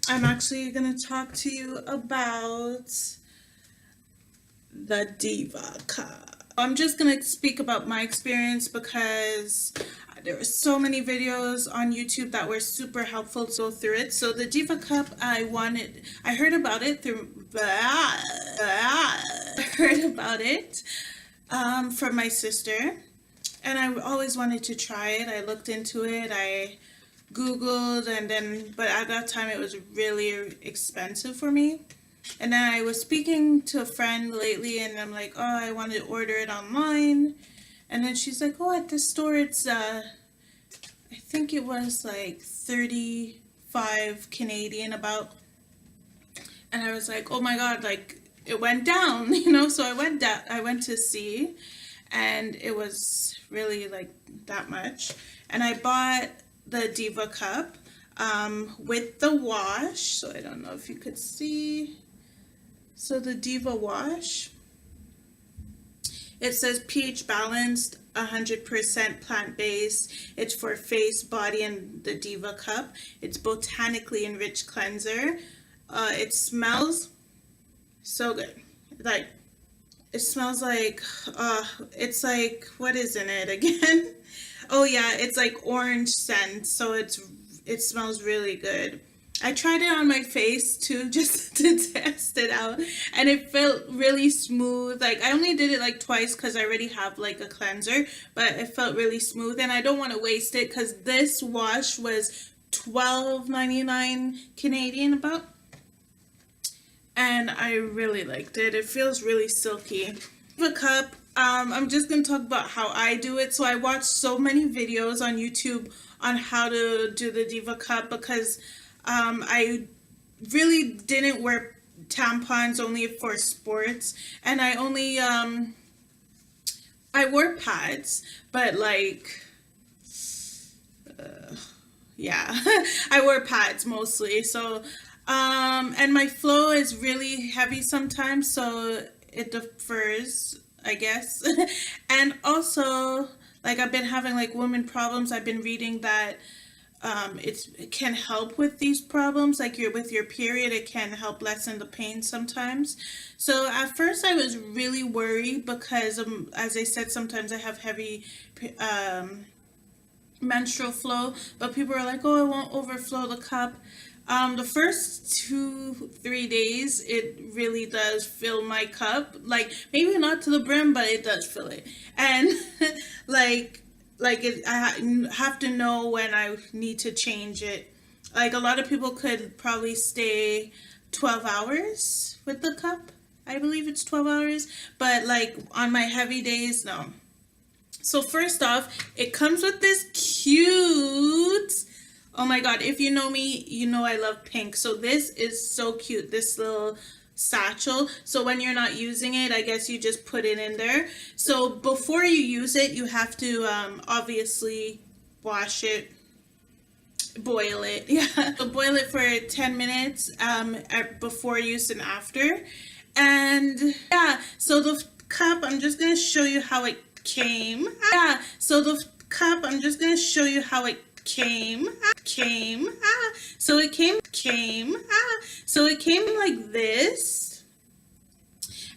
I'm actually going to talk to you about the Diva Cup. I'm just going to speak about my experience because there were so many videos on YouTube that were super helpful to go through it. So the Diva Cup, I heard about it through, I heard about it from my sister, and I always wanted to try it. I looked into it, I Googled, but at that time it was really expensive for me. And then I was speaking to a friend lately, and I'm like, oh, I want to order it online. And then she's like, oh, at the store it's, I think it was like 35 Canadian about. And I was like, oh my God, like it went down, so I went to see, and it was really like that much. And I bought the Diva Cup with the wash. So I don't know if you could see. So the Diva Wash, it says pH balanced, 100% plant-based. It's for face, body, and the Diva Cup. It's botanically enriched cleanser. It smells so good. Like, it smells like, it's like, what is in it again? Oh yeah, it's like orange scent, so it smells really good. I tried it on my face too, just to test it out, and it felt really smooth. Like, I only did it like twice because I already have like a cleanser, but it felt really smooth, and I don't want to waste it because this wash was $12.99 Canadian about, and I really liked it. It feels really silky. The cup, I'm just going to talk about how I do it. So I watched so many videos on YouTube on how to do the Diva Cup because I really didn't wear tampons, only for sports, and I only I wore pads, but like yeah, I wear pads mostly. So and my flow is really heavy sometimes, so it differs, I guess. And also, like, I've been having like women problems. I've been reading that it can help with these problems, like with your period. It can help lessen the pain sometimes. So at first I was really worried because as I said, sometimes I have heavy menstrual flow, but people are like, oh, it won't overflow the cup. The first 2-3 days, it really does fill my cup. Like, maybe not to the brim, but it does fill it. And like I have to know when I need to change it. Like, a lot of people could probably stay 12 hours with the cup. I believe it's 12 hours, but like on my heavy days, no. So first off, it comes with this cute, oh my God, if you know me, you know I love pink. So this is so cute, this little satchel. So when you're not using it, I guess you just put it in there. So before you use it, you have to obviously wash it, boil it. Yeah, so boil it for 10 minutes before use and after. And yeah, so the cup, I'm just going to show you how it came. Yeah, so the cup, I'm just going to show you how it came. So it came like this.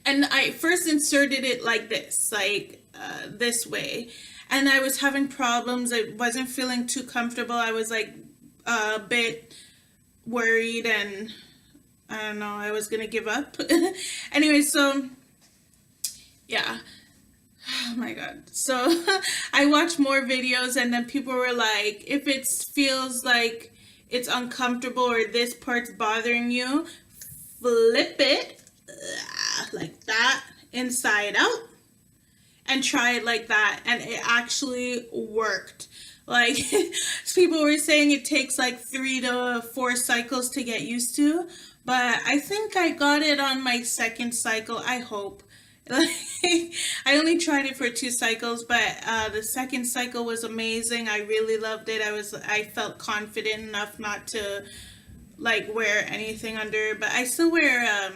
And I first inserted it like this, like this way. And I was having problems. I wasn't feeling too comfortable. I was like a bit worried, and I don't know, I was going to give up. Anyway, so yeah. Oh my God. So I watched more videos, and then people were like, if it feels like it's uncomfortable or this part's bothering you, flip it like that inside out and try it like that. And it actually worked. Like, people were saying it takes like 3 to 4 cycles to get used to, but I think I got it on my second cycle, I hope. I only tried it for 2 cycles, but the second cycle was amazing. I really loved it. I felt confident enough not to like wear anything under, but I still wear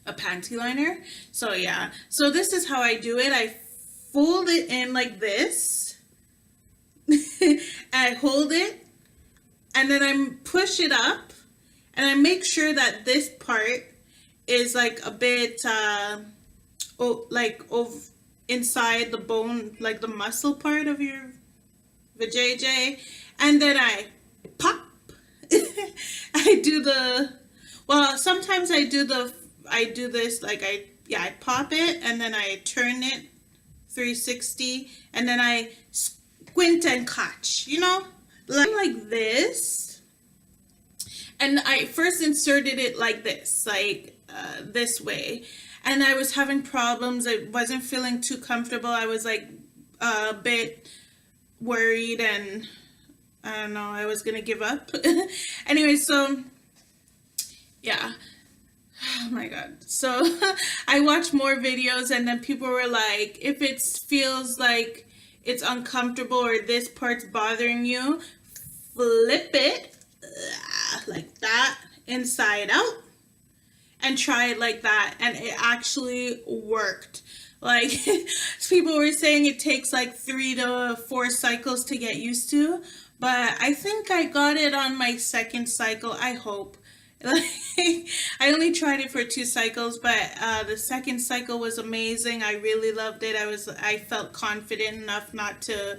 a panty liner. So yeah, so this is how I do it. I fold it in like this. I hold it, and then I push it up, and I make sure that this part is like a bit inside the bone, like the muscle part of your vajayjay, and then I pop. I do sometimes I do this like I pop it, and then I turn it 360, and then I squint and catch, like this. And I first inserted it like this, this way, and I was having problems. I wasn't feeling too comfortable. I was like a bit worried, and I don't know, I was gonna give up. Anyway, so yeah. Oh my god. So I watched more videos, and then people were like, if it feels like it's uncomfortable or this part's bothering you, flip it like that inside out and try it like that, and it actually worked. Like, people were saying it takes like 3 to 4 cycles to get used to, but I think I got it on my second cycle, I hope. Like, I only tried it for 2 cycles, but the second cycle was amazing. I really loved it. I felt confident enough not to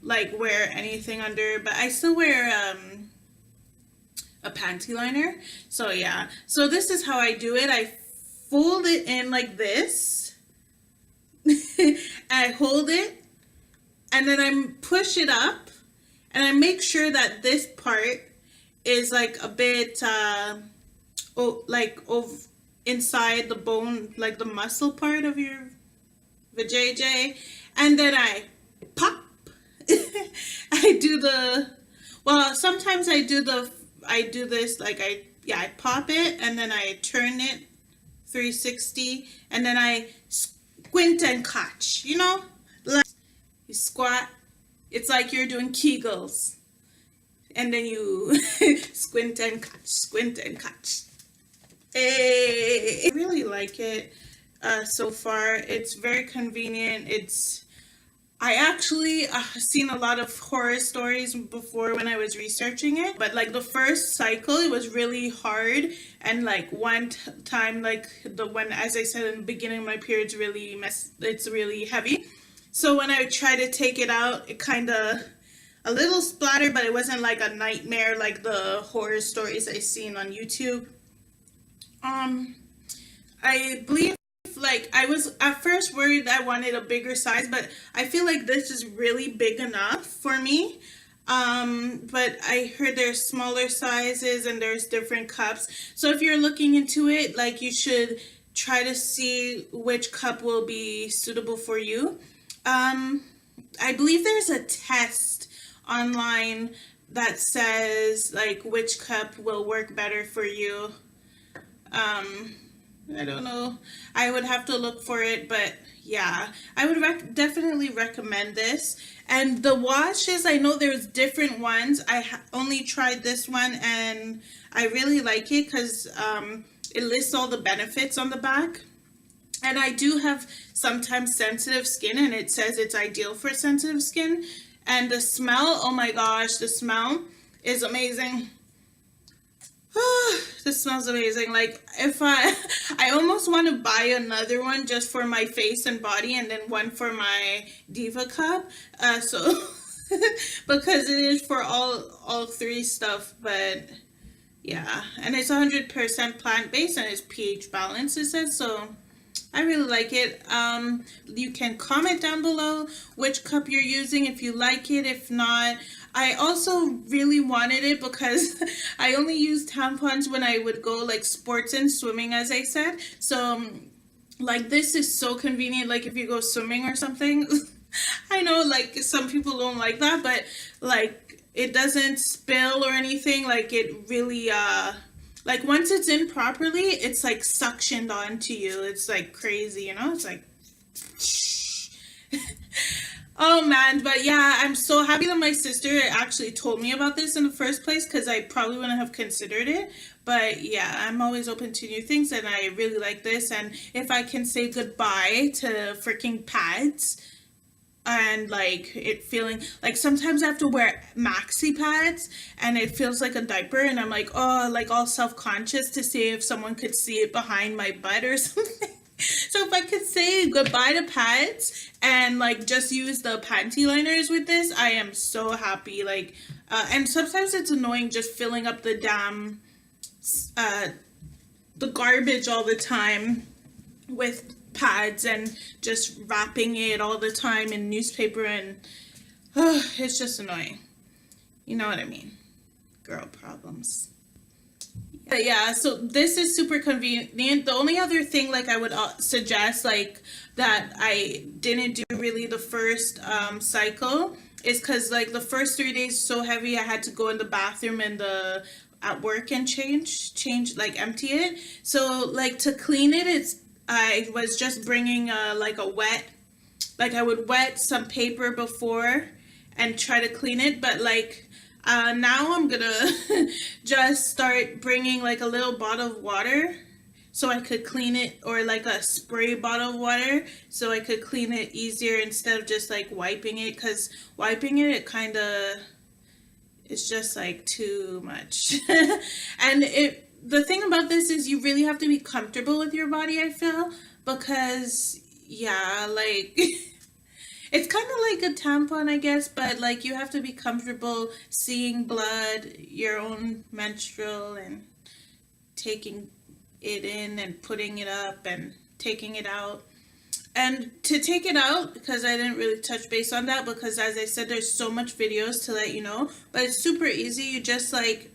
like wear anything under, but I still wear a panty liner. So yeah, so this is how I do it. I fold it in like this. I hold it, and then I push it up, and I make sure that this part is like a bit inside the bone, like the muscle part of your vajayjay, and then I pop. I do sometimes I do this like I pop it, and then I turn it 360, and then I squint and catch, like you squat. It's like you're doing Kegels, and then you squint and catch. Hey. I really like it so far. It's very convenient. I actually seen a lot of horror stories before when I was researching it, but like the first cycle, it was really hard, and like one time, like as I said in the beginning, my period's it's really heavy. So when I tried to take it out, it kind of a little splatter, but it wasn't like a nightmare like the horror stories I seen on YouTube. I believe, like, I was at first worried I wanted a bigger size, but I feel like this is really big enough for me. But I heard there's smaller sizes and there's different cups. So if you're looking into it, like, you should try to see which cup will be suitable for you. I believe there's a test online that says like which cup will work better for you. I don't know. I would have to look for it, but yeah, I would definitely recommend this. And the washes, I know there's different ones. I only tried this one, and I really like it because it lists all the benefits on the back. And I do have sometimes sensitive skin, and it says it's ideal for sensitive skin. And the smell, oh my gosh, the smell is amazing. This smells amazing. Like, if I almost want to buy another one just for my face and body, and then one for my Diva Cup. So because it is for all 3 stuff, but yeah, and it's 100% plant-based, and it's pH balanced, it says. So I really like it. You can comment down below which cup you're using if you like it. If not, I also really wanted it because I only use tampons when I would go like sports and swimming, as I said. So like, this is so convenient, like if you go swimming or something. I know like some people don't like that, but like it doesn't spill or anything. Like, it really like, once it's in properly, it's like suctioned onto you. It's like crazy, it's like oh man. But yeah, I'm so happy that my sister actually told me about this in the first place, because I probably wouldn't have considered it. But yeah, I'm always open to new things, and I really like this. And if I can say goodbye to freaking pads, and like it feeling like sometimes I have to wear maxi pads and it feels like a diaper, and I'm like, oh, like all self-conscious to see if someone could see it behind my butt or something. So if I could say goodbye to pads and like just use the panty liners with this, I am so happy. Like and sometimes it's annoying just filling up the damn the garbage all the time with pads and just wrapping it all the time in newspaper, and it's just annoying. You know what I mean? Girl problems. But yeah, so this is super convenient. The only other thing like I would suggest, like that I didn't do really the first cycle, is because like the first 3 days so heavy I had to go in the bathroom and at work and change like empty it. So like to clean it, I was just bringing like a wet, like I would wet some paper before and try to clean it, but like now I'm gonna just start bringing like a little bottle of water so I could clean it, or like a spray bottle of water so I could clean it easier instead of just like wiping it, because wiping it kind of, it's just like too much. And the thing about this is you really have to be comfortable with your body, I feel, because yeah, like it's kind of like a tampon, I guess, but like you have to be comfortable seeing blood, your own menstrual, and taking it in and putting it up and taking it out. And to take it out, because I didn't really touch base on that, because as I said, there's so much videos to let you know, but it's super easy. You just like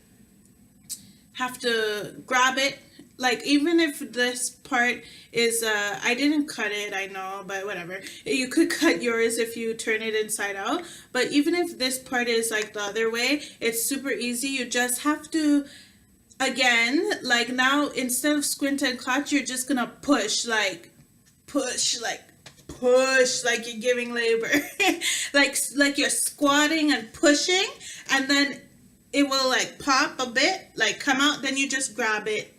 have to grab it. Like even if this part is I didn't cut it, I know, but whatever, you could cut yours if you turn it inside out. But even if this part is like the other way, it's super easy. You just have to, again, like now instead of squint and clutch, you're just gonna push like you're giving labor. like you're squatting and pushing, and then it will like pop a bit, like come out, then you just grab it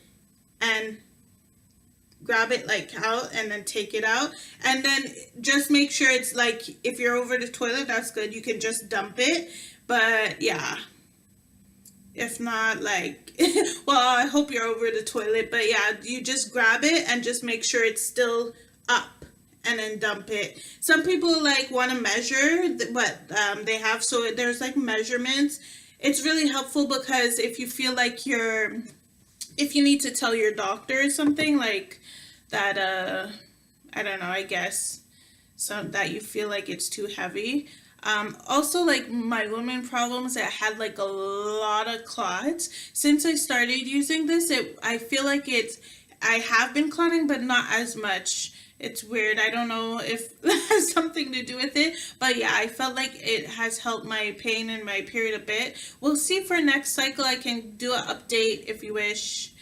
like out and then take it out, and then just make sure it's like, if you're over the toilet, that's good, you can just dump it. But yeah, if not, like well, I hope you're over the toilet, but yeah, you just grab it and just make sure it's still up and then dump it. Some people like want to measure what they have, so there's like measurements. It's really helpful because if you feel like if you need to tell your doctor or something like that, I don't know, I guess, so that you feel like it's too heavy. Also, like my women problems, I had like a lot of clots. Since I started using this, I feel like I have been clotting, but not as much. It's weird. I don't know if that has something to do with it, but yeah, I felt like it has helped my pain and my period a bit. We'll see for next cycle. I can do an update if you wish.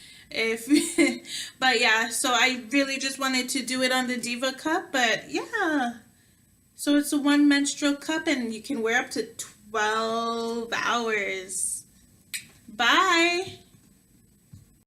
But yeah, so I really just wanted to do it on the Diva Cup, but yeah. So it's a 1 menstrual cup and you can wear up to 12 hours. Bye.